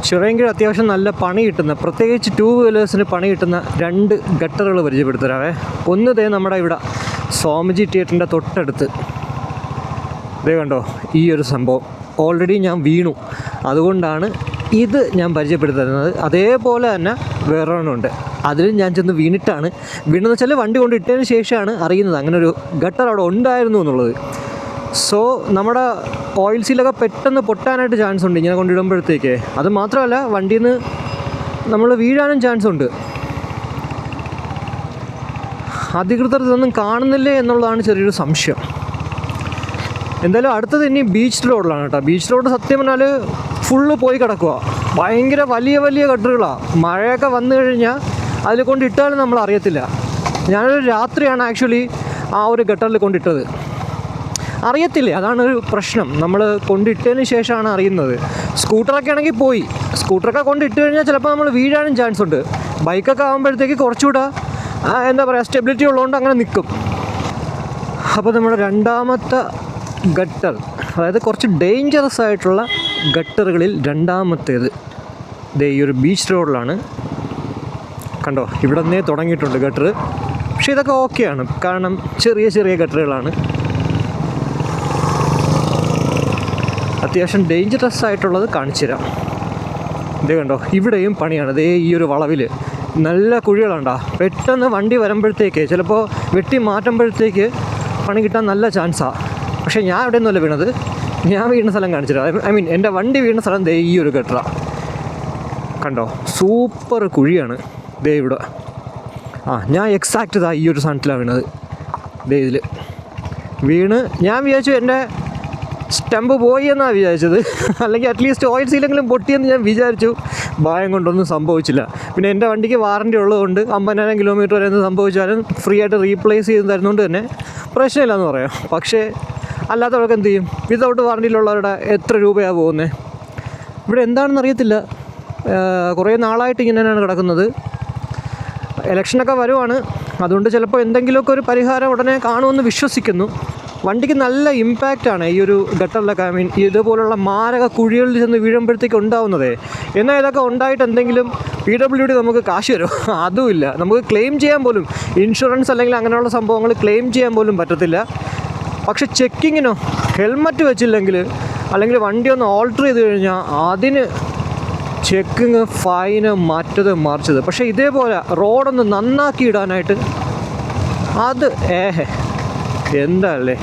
ചിറയൻകീഴ് അത്യാവശ്യം നല്ല പണി കിട്ടുന്ന, പ്രത്യേകിച്ച് 2 വീലേഴ്സിന് പണി കിട്ടുന്ന 2 ഗട്ടറുകൾ പരിചയപ്പെടുത്തരാവേ. ഒന്ന് ദേ നമ്മുടെ ഇവിടെ സ്വാമിജി തിയേറ്ററിൻ്റെ തൊട്ടടുത്ത് ഇതേ കണ്ടോ, ഈ ഒരു സംഭവം ഓൾറെഡി ഞാൻ വീണു, അതുകൊണ്ടാണ് ഇത് ഞാൻ പരിചയപ്പെടുത്തുന്നത്. അതേപോലെ തന്നെ വേറൊരെണ്ണമുണ്ട്, അതിലും ഞാൻ ചെന്ന് വീണെന്ന് വെച്ചാൽ വണ്ടി കൊണ്ട് ഇട്ടതിന് ശേഷമാണ് അറിയുന്നത് അങ്ങനെ ഒരു ഗട്ടർ അവിടെ ഉണ്ടായിരുന്നു എന്നുള്ളത്. സോ നമ്മുടെ ഓയിൽ സീലൊക്കെ പെട്ടെന്ന് പൊട്ടാനായിട്ട് ചാൻസ് ഉണ്ട് ഇങ്ങനെ കൊണ്ടിടുമ്പോഴത്തേക്ക്. അത് മാത്രമല്ല വണ്ടിയിൽ നിന്ന് നമ്മൾ വീഴാനും ചാൻസ് ഉണ്ട്. അധികൃതർ ഇതൊന്നും കാണുന്നില്ലേ എന്നുള്ളതാണ് ചെറിയൊരു സംശയം. എന്തായാലും അടുത്തത് ഇനി ബീച്ച് റോഡിലാണ് കേട്ടോ. ബീച്ച് റോഡ് സത്യം പറഞ്ഞാൽ ഫുള്ള് പോയി കിടക്കുക. ഭയങ്കര വലിയ വലിയ ഗട്ടറുകളാണ്. മഴയൊക്കെ വന്നു കഴിഞ്ഞാൽ അതിൽ കൊണ്ടിട്ടാലും നമ്മൾ അറിയത്തില്ല. ഞാനൊരു രാത്രിയാണ് ആക്ച്വലി ആ ഒരു ഗട്ടറിൽ കൊണ്ടിട്ടത്. അറിയത്തില്ലേ, അതാണ് ഒരു പ്രശ്നം. നമ്മൾ കൊണ്ടിട്ടതിന് ശേഷമാണ് അറിയുന്നത്. സ്കൂട്ടറൊക്കെ ആണെങ്കിൽ പോയി, സ്കൂട്ടറൊക്കെ കൊണ്ടിട്ട് കഴിഞ്ഞാൽ ചിലപ്പോൾ നമ്മൾ വീഴാനും ചാൻസ് ഉണ്ട്. ബൈക്കൊക്കെ ആകുമ്പോഴത്തേക്ക് കുറച്ചുകൂടെ എന്താ പറയുക, സ്റ്റെബിലിറ്റി ഉള്ളതുകൊണ്ട് അങ്ങനെ നിൽക്കും. അപ്പോൾ നമ്മുടെ രണ്ടാമത്തെ ഗട്ടർ, അതായത് കുറച്ച് ഡേഞ്ചറസ് ആയിട്ടുള്ള ഗട്ടറുകളിൽ രണ്ടാമത്തേത് ദേ ഈ ഒരു ബീച്ച് റോഡിലാണ്. കണ്ടോ, ഇവിടെ നിന്നേ തുടങ്ങിയിട്ടുണ്ട് ഗട്ടർ. പക്ഷേ ഇതൊക്കെ ഓക്കെയാണ്, കാരണം ചെറിയ ചെറിയ ഗട്ടറുകളാണ്. അത്യാവശ്യം ഡേഞ്ചറസ് ആയിട്ടുള്ളത് കാണിച്ചു തരാം. ഇതേ കണ്ടോ, ഇവിടെയും പണിയാണ്. ഇതേ ഈ ഒരു വളവിൽ നല്ല കുഴികളുണ്ടാ. പെട്ടെന്ന് വണ്ടി വരുമ്പോഴത്തേക്ക് ചിലപ്പോൾ വെട്ടി മാറ്റുമ്പോഴത്തേക്ക് പണി കിട്ടാൻ നല്ല ചാൻസാണ്. പക്ഷേ ഞാൻ ഇവിടെ ഒന്നുമല്ല വീണത്, ഞാൻ വീണ സ്ഥലം കാണിച്ചു തരാം. ഐ മീൻ എൻ്റെ വണ്ടി വീണ സ്ഥലം ദേ ഈ ഒരു ഗട്ടറ. കണ്ടോ, സൂപ്പർ കുഴിയാണ്. ദേ ഇവിടെ ഞാൻ എക്സാക്റ്റ് ഈ ഒരു സാധനത്തിലാണ് വീണത്. ദേ ഇതിൽ വീണ് ഞാൻ വിചാരിച്ചു എൻ്റെ സ്റ്റമ്പ് പോയി എന്നാണ് വിചാരിച്ചത്, അല്ലെങ്കിൽ അറ്റ്ലീസ്റ്റ് ഓയിൽ സീലെങ്കിലും പൊട്ടിയെന്ന് ഞാൻ വിചാരിച്ചു. ഭയം കൊണ്ടൊന്നും സംഭവിച്ചില്ല. പിന്നെ എൻ്റെ വണ്ടിക്ക് വാറൻറ്റി ഉള്ളതുകൊണ്ട് 50,000 കിലോമീറ്റർ വരെ എന്ത് സംഭവിച്ചാലും ഫ്രീ ആയിട്ട് റീപ്ലേസ് ചെയ്ത് തരുന്നതുകൊണ്ട് തന്നെ പ്രശ്നമില്ലെന്ന് പറയാം. പക്ഷേ അല്ലാത്തവർക്ക് എന്ത് ചെയ്യും? വിതൗട്ട് വാറൻറ്റിയിലുള്ളവരുടെ എത്ര രൂപയാണ് പോകുന്നത്? ഇവിടെ എന്താണെന്ന് അറിയത്തില്ല. കുറേ നാളായിട്ട് ഇങ്ങനെയാണ് കിടക്കുന്നത്. ഇലക്ഷനൊക്കെ വരുവാണ്, അതുകൊണ്ട് ചിലപ്പോൾ എന്തെങ്കിലുമൊക്കെ ഒരു പരിഹാരം ഉടനെ കാണുമെന്ന് വിശ്വസിക്കുന്നു. വണ്ടിക്ക് നല്ല ഇമ്പാക്റ്റാണ് ഈ ഒരു ഗട്ടറിലൊക്കെ. ഐ മീൻ ഇതുപോലുള്ള മാരക കുഴികളിൽ ചെന്ന് വീഴുമ്പോഴത്തേക്ക് ഉണ്ടാവുന്നതേ. എന്നാൽ ഇതൊക്കെ ഉണ്ടായിട്ട് എന്തെങ്കിലും PWD നമുക്ക് കാശ് തരും? അതുമില്ല. നമുക്ക് ക്ലെയിം ചെയ്യാൻ പോലും, ഇൻഷുറൻസ് അല്ലെങ്കിൽ അങ്ങനെയുള്ള സംഭവങ്ങൾ ക്ലെയിം ചെയ്യാൻ പോലും പറ്റത്തില്ല. പക്ഷെ ചെക്കിങ്ങിനോ ഹെൽമറ്റ് വെച്ചില്ലെങ്കിൽ അല്ലെങ്കിൽ വണ്ടി ഒന്ന് ഓൾട്ടർ ചെയ്ത് കഴിഞ്ഞാൽ അതിന് ചെക്കിങ്, ഫൈന്, മറ്റത് മറിച്ചത്. പക്ഷേ ഇതേപോലെ റോഡൊന്ന് നന്നാക്കി ഇടാനായിട്ട് അത് എന്താ അല്ലേ.